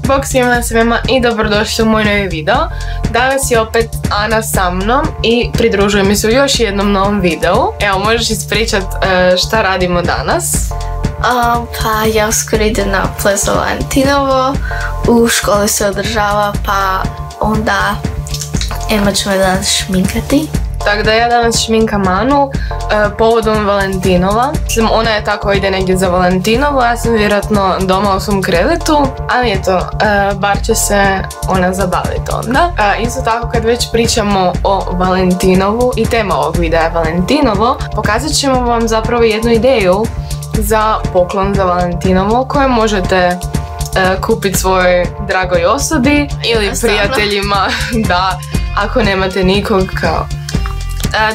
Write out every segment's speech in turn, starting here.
Bog svima i dobrodošli u moj novi video. Danas je opet Ana sa mnom i pridružuje mi se u još jednom novom videu. Evo, možeš ispričat šta radimo danas? Pa ja uskoro idem na ples Valentinovo, u školi se održava, pa onda Ema će me danas šminkati. Tako da ja danas šminkam Anu povodom Valentinova. Ona je tako ide negdje za Valentinovo, ja sam vjerojatno doma u svom krevetu, ali eto, bar će se ona zabaviti onda. Isto tako kad već pričamo o Valentinovu i tema ovog videa je Valentinovo, pokazat ćemo vam zapravo jednu ideju za poklon za Valentinovo koje možete kupiti svojoj dragoj osobi ili prijateljima, da, ako nemate nikog kao.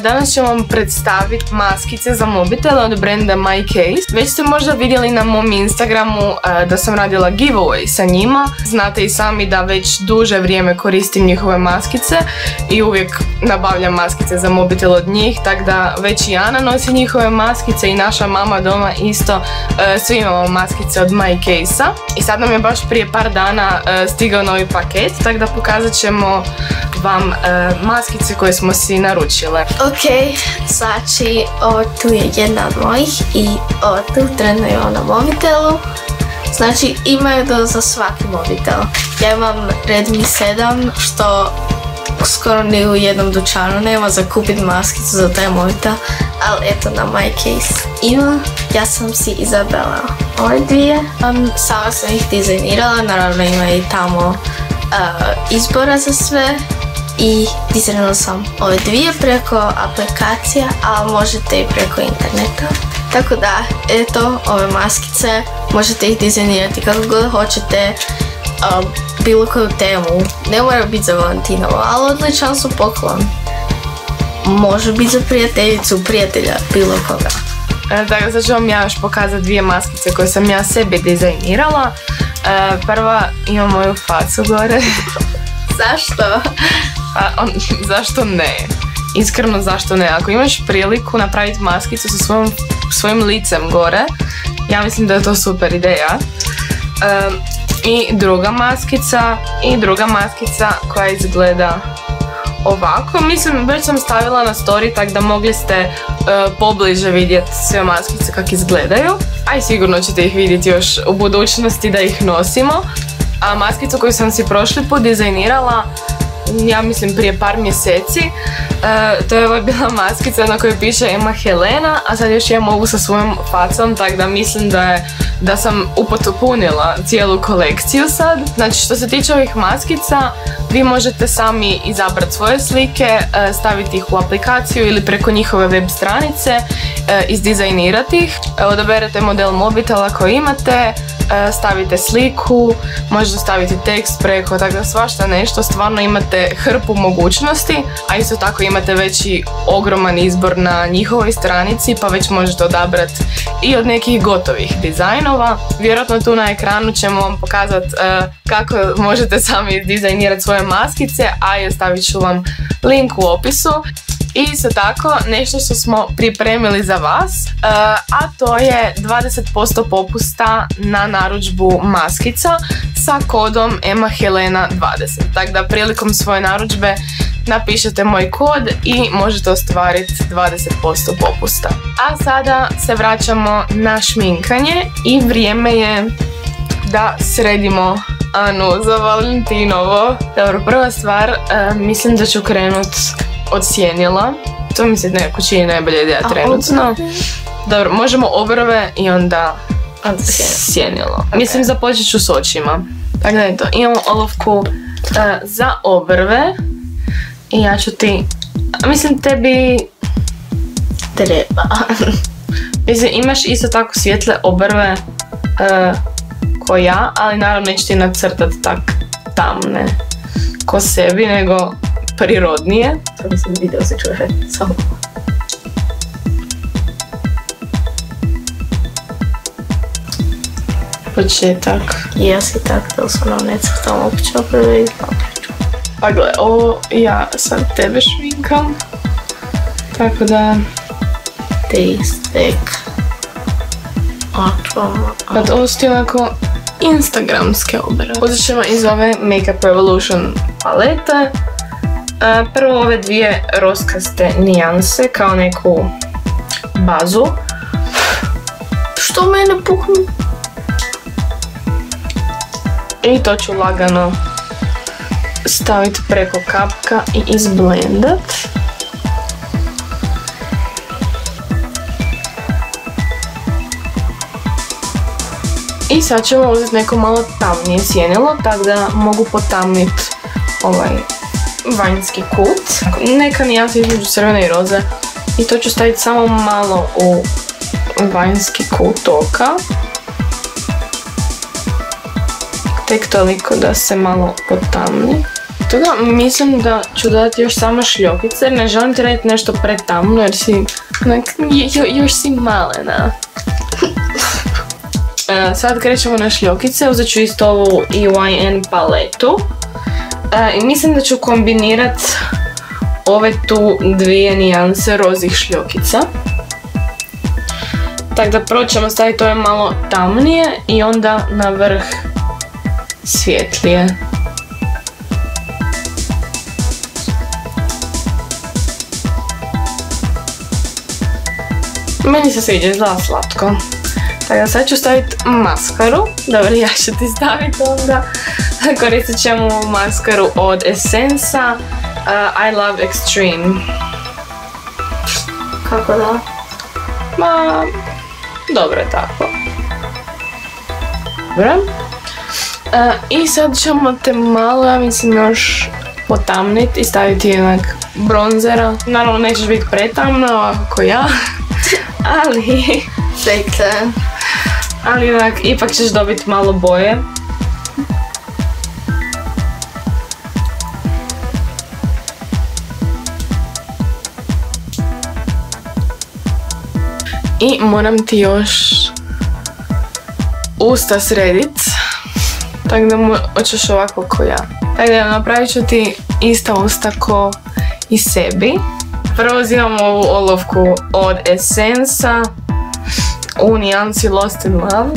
Danas ću vam predstaviti maskice za mobitele od brenda MyCase. Već ste možda vidjeli na mom Instagramu da sam radila giveaway sa njima. Znate i sami da već duže vrijeme koristim njihove maskice i uvijek nabavljam maskice za mobitel od njih, tako da već i Ana nosi njihove maskice i naša mama doma isto. Svi imamo maskice od MyCase-a i sad nam je baš prije par dana stigao novi paket, tako da pokazat ćemo vam maskice koje smo si naručile. Ok, znači ovo tu je jedna od mojih i ovo tu trenutno je na mobitelu. Znači imaju to za svaki mobitel. Ja imam Redmi 7 što skoro ni u jednom dućanu nema za kupiti maskicu za taj mobitel, ali eto na MyCase ima. Ja sam si izabrala ove dvije. Sama sam ih dizajnirala, naravno ima i tamo izbora za sve. I dizajnirala sam ove dvije preko aplikacija, ali možete i preko interneta. Tako da, eto, ove maskice, možete ih dizajnirati kako god hoćete, bilo koju temu. Ne mora biti za Valentinovo, ali odličan su poklon. Može biti za prijateljicu, prijatelja, bilo koga. Dakle, sad ću vam ja još pokazati dvije maskice koje sam ja sebi dizajnirala. Prva ima moju facu gore. Zašto? Zašto ne? Iskreno zašto ne? Ako imaš priliku napraviti maskicu sa svojim licem gore, ja mislim da je to super ideja. I druga maskica koja izgleda ovako. Mislim, već sam stavila na story, tako da mogli ste pobliže vidjeti sve maskice kako izgledaju. A i sigurno ćete ih vidjeti još u budućnosti da ih nosimo. A maskicu koju sam si prošli put dizajnirala, ja mislim prije par mjeseci, to je bila maskica na kojoj piše Ema Helena, a sad još imam ovu sa svojom facom, tako da mislim da sam upotpunila cijelu kolekciju sad. Znači, što se tiče ovih maskica, vi možete sami izabrati svoje slike, staviti ih u aplikaciju ili preko njihove web stranice, izdizajnirati ih. Odaberete model mobitela koji imate, stavite sliku, možete staviti tekst preko, tako da svašta nešto, stvarno imate hrpu mogućnosti, a isto tako imate već i ogroman izbor na njihovoj stranici, pa već možete odabrati i od nekih gotovih dizajnova. Vjerojatno tu na ekranu ćemo vam pokazati kako možete sami dizajnirati svoje maskice, a ja stavit ću vam link u opisu. I isto tako nešto što smo pripremili za vas, a to je 20% popusta na narudžbu maskica sa kodom EmaHelena20. Tako da prilikom svoje narudžbe napišete moj kod i možete ostvariti 20% popusta. A sada se vraćamo na šminkanje i vrijeme je da sredimo Anu za Valentinovo. Dobro, prva stvar, mislim da ću krenuti od sjenila. To mi se nekako čini najbolja ideja trenutno. Dobro, možemo obrve i onda sjenilo. Okay. Mislim, započet ću s očima. Tako da je to. Imamo olovku za obrve i ja ću ti... Mislim, tebi... treba. Mislim, imaš isto tako svijetle obrve ko ja, ali naravno neću ti nacrtati tak tamne ko sebi, nego prirodnije. To mislim video se čuje samo. Početak. Ja si tak, da sam nam ne crtam uopće obrve i papriču. Pa gle, ovo ja sad tebe šminkam. Tako da... Ti stek. Pa ovo su ti onako instagramske obere. Uzet ćemo iz ove Makeup Revolution palete. Prvo ove dvije roskaste nijanse kao neku bazu. Što mene puknu? I to ću lagano staviti preko kapka i izblendat. I sad ćemo uzeti neko malo tamnije sjenilo, tako da mogu potamniti ovaj vanjski kut. Neka nijansa između crvene i roze. I to ću staviti samo malo u vanjski kut oka. Tek toliko da se malo potamni. Toga mislim da ću dodati još samo šljokice, jer ne želim ti raditi nešto pretamno jer si još si malena. Sad krećemo na šljokice, uzet ću isto ovu EYN paletu. I mislim da ću kombinirat ove tu dvije nijanse rozih šljokica. Tako da prvo ćemo staviti ove malo tamnije i onda na vrh svjetlije. Meni se sviđa, izgleda slatko. Tako da sad ću staviti maskaru. Dobro, ja ću ti staviti onda. Koristit ćemo maskaru od Essensa I Love Extreme. Kako da? Ma, dobro je tako. Dobro. I sad ćemo te malo, ja mislim, još potamniti i staviti jednak bronzera. Naravno nećeš biti pretamna ako ja, ali... Ali jednak, ipak ćeš dobiti malo boje. I moram ti još usta sredit. Tako da hoćeš ovako ko ja. Tako da napravit ću ti ista usta ko i sebi. Prvo uzimam ovu olovku od Essensa u nijansi Lost in Love.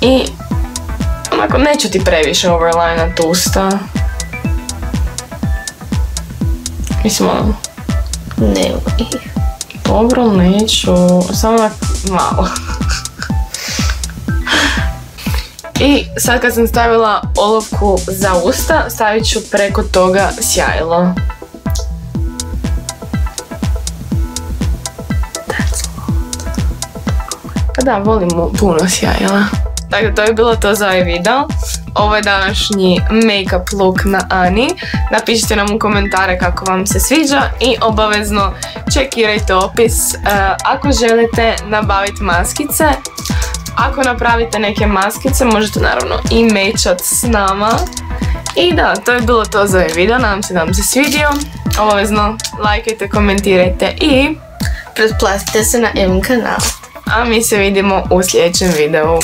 I onako neću ti previše overlinat usta. Mislim ono... Nemoj. Dobro, neću. Samo onak malo. I sad kad sam stavila olovku za usta, stavit ću preko toga sjajilo. Pa da, volim puno sjajila. Tako da to je bilo to za ovaj video. Ovo je današnji make-up look na Ani. Napišite nam u komentare kako vam se sviđa i obavezno čekirajte opis ako želite nabaviti maskice. Ako napravite neke maskice možete naravno i mečat s nama. I da, to je bilo to za ovaj video. Nadam se da vam se svidio. Obavezno lajkajte, komentirajte i pretplatite se na M kanal. A mi se vidimo u sljedećem videu.